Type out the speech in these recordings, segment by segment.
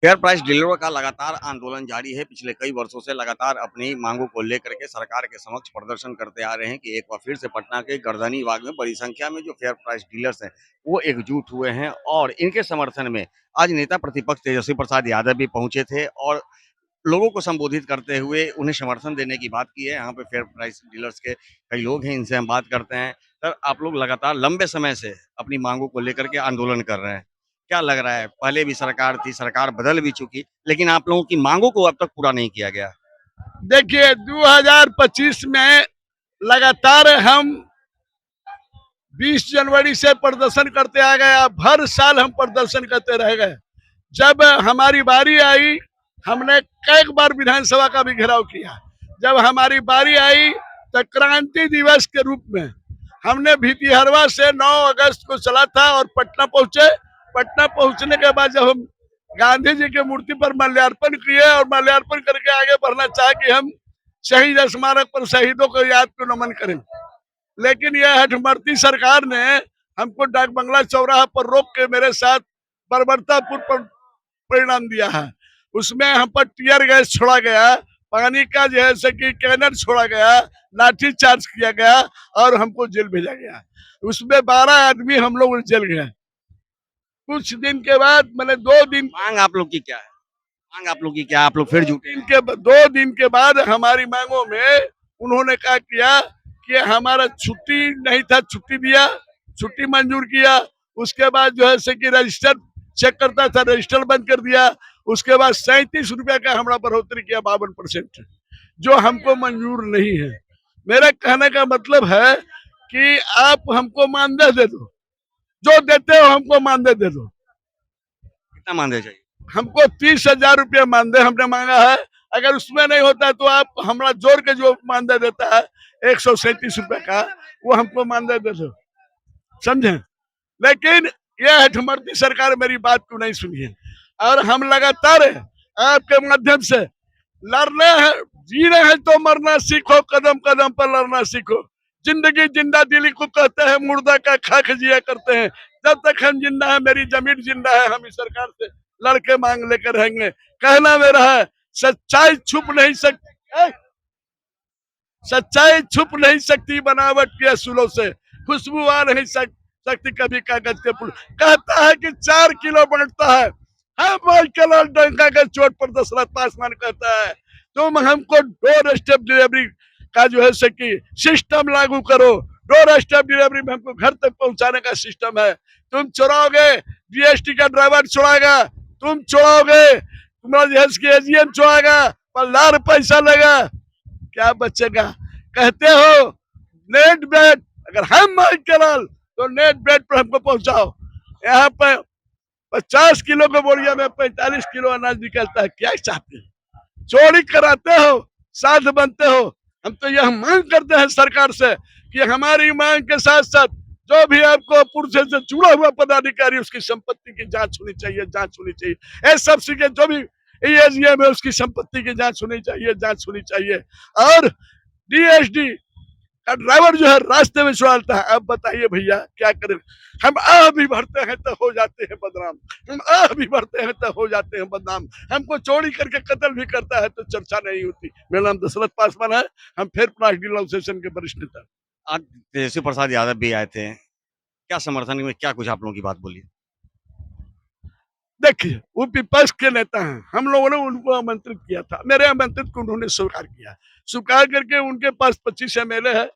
Fair price डीलरों का लगातार आंदोलन जारी है। पिछले कई वर्षों से लगातार अपनी मांगों को लेकर के सरकार के समक्ष प्रदर्शन करते आ रहे हैं कि एक बार फिर से पटना के गर्दनी बाग में बड़ी संख्या में जो फेयर प्राइस डीलर्स हैं, वो एकजुट हुए हैं और इनके समर्थन में आज नेता प्रतिपक्ष तेजस्वी प्रसाद यादव भी पहुंचे थे और लोगों को संबोधित करते हुए उन्हें समर्थन देने की बात की है। यहाँ पे फेयर प्राइस डीलर्स के कई लोग हैं, इनसे हम बात करते हैं। सर, आप लोग लगातार लंबे समय से अपनी मांगों को लेकर के आंदोलन कर रहे हैं। क्या लग रहा है, पहले भी सरकार थी, सरकार बदल भी चुकी, लेकिन आप लोगों की मांगों को अब तक पूरा नहीं किया गया? देखिए 2025 में लगातार हम 20 जनवरी से प्रदर्शन करते आ गए। अब हर साल हम प्रदर्शन करते रह गए। जब हमारी बारी आई, हमने कई बार विधानसभा का भी घेराव किया। जब हमारी बारी आई तो क्रांति दिवस के रूप में हमने भितिहरवा से 9 अगस्त को चला था और पटना पहुंचे। पटना पहुंचने के बाद जब हम गांधी जी की मूर्ति पर माल्यार्पण किए और माल्यार्पण करके आगे बढ़ना चाहे कि हम शहीद स्मारक पर शहीदों को याद को नमन करें, लेकिन यह हठमर्ती सरकार ने हमको डाक बंगला चौराहा पर रोक के मेरे साथ बर्बरतापूर्ण परिणाम दिया है। उसमें हम पर टीयर गैस छोड़ा गया, पानी का जैसे कि कैनर छोड़ा गया, लाठी चार्ज किया गया और हमको जेल भेजा गया। उसमें 12 आदमी हम लोग जेल गए। कुछ दिन के बाद मैंने 2 दिन मांग आप लोग की क्या है? मांग आप लोग की क्या? आप लोग फिर जुटे? 2 दिन के बाद हमारी मांगों में उन्होंने क्या किया कि हमारा छुट्टी नहीं था, छुट्टी दिया, छुट्टी मंजूर किया। उसके बाद जो है कि रजिस्टर चेक करता था, रजिस्टर बंद कर दिया। उसके बाद 37 रुपया का हमारा बढ़ोतरी किया 52%, जो हमको मंजूर नहीं है। मेरे कहने का मतलब है कि आप हमको मानदेय दे दो, जो देते हो हमको मानदेय दे दो। कितना मानदेय चाहिए? हमको 30,000 रुपया मानदेय हमने मांगा है। अगर उसमें नहीं होता तो आप हमारा जोड़ के जो मानदेय देता है 137 रुपए का, वो हमको मानदेय दे दो, समझे। लेकिन यह हठमर्ती सरकार मेरी बात को नहीं सुनी है और हम लगातार आपके माध्यम से लड़ने हैं। जीना है तो मरना सीखो, कदम कदम पर लड़ना सीखो। जिंदगी जिंदा दिली को कहते हैं, मुर्दा का खाक जिया करते हैं। जब तक हम जिंदा है, मेरी जमीन जिंदा है, हम इस सरकार से लड़के मांग लेकर रहेंगे। कहना मेरा है, सच्चाई छुप नहीं सकती, सच्चाई छुप नहीं सकती बनावट के असूलों से, खुशबू आ नहीं सकती कभी कागज के पुल। कहता है कि 4 किलो बढ़ता है, हम डंका के चोट पर दशरथ पासवान कहता है तुम हमको डोर स्टेप डिलीवरी का जो है कि सिस्टम लागू करो। डोर स्टेप डिलीवरी में हमको घर तक पहुंचाने का सिस्टम है। तुम चुराओगे, जीएसटी का ड्राइवर चुराएगा, तुम चुराओगे, तुम्हारा एजीएम चुराएगा, पल्लार पैसा लेगा, क्या बचेगा। कहते हो नेट बेट, अगर हम मांग के लाल तो नेट बेट पर हमको पहुंचाओ। यहाँ पर 50 किलो के बोरिया में 45 किलो अनाज निकलता है, क्या चाहते हैं? चोरी कराते हो, साध बनते हो। हम तो यह मांग करते हैं सरकार से कि हमारी मांग के साथ साथ जो भी आपको पुरुष से जुड़ा हुआ पदाधिकारी, उसकी संपत्ति की जांच होनी चाहिए, जांच होनी चाहिए। एसएफसी के जो भी एजीएम है, उसकी संपत्ति की जांच होनी चाहिए, जांच होनी चाहिए। और डीएसडी का ड्राइवर जो है रास्ते में चुराता है। अब बताइए भैया क्या करें। हम आह भी भरते हैं तो हो जाते हैं बदनाम, हम आह भी भरते हैं तो हो जाते हैं बदनाम। हमको चोरी करके कत्ल भी करता है तो चर्चा नहीं होती। मेरा नाम दशरथ पासवान है, हम फेयर प्राइस डीलर एसोसिएशन के वरिष्ठ नेता। आज तेजस्वी प्रसाद यादव भी आए थे, क्या समर्थन में क्या कुछ आप लोगों की बात बोली? देखिए वो विपक्ष के नेता हैं, हम लोगों ने उनको आमंत्रित किया था, मेरे आमंत्रित को उन्होंने स्वीकार किया। स्वीकार करके उनके पास 25 एमएलए है।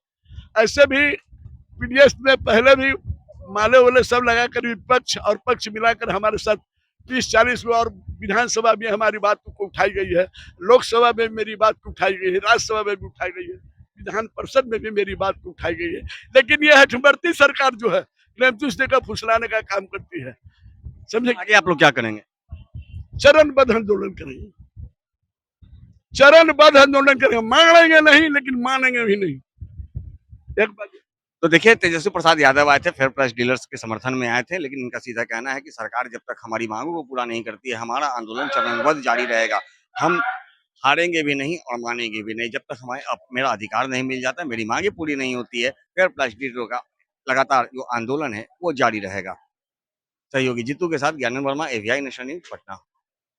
ऐसे भी पीडीएस में पहले भी माले वाले सब लगाकर विपक्ष और पक्ष मिलाकर हमारे साथ 30-40 और विधानसभा में हमारी बात को उठाई गई है, लोकसभा में मेरी बात को उठाई गई है, राज्यसभा में भी उठाई गई है, विधान परिषद में भी मेरी बात को उठाई गई है। लेकिन यह हठमर्ती सरकार जो है दूसरे का फुसलाने का काम करती है, समझे। आगे आप लोग क्या करेंगे? चरणबद्ध आंदोलन करेंगे, चरणबद्ध आंदोलन करेंगे। मांगेंगे नहीं लेकिन मानेंगे भी नहीं। एक बात तो देखिए, तेजस्वी प्रसाद यादव आए थे, फेयर प्राइस डीलर्स के समर्थन में आए थे, लेकिन इनका सीधा कहना है कि सरकार जब तक हमारी मांगों को पूरा नहीं करती है, हमारा आंदोलन चरणबद्ध जारी रहेगा। हम हारेंगे भी नहीं और मानेंगे भी नहीं जब तक हमारे मेरा अधिकार नहीं मिल जाता, मेरी मांगे पूरी नहीं होती है। फेयर प्राइस डीलरों का लगातार जो आंदोलन है वो जारी रहेगा। सहयोगी जीतू के साथ Gyanand Verma, AVI nation news, Patna.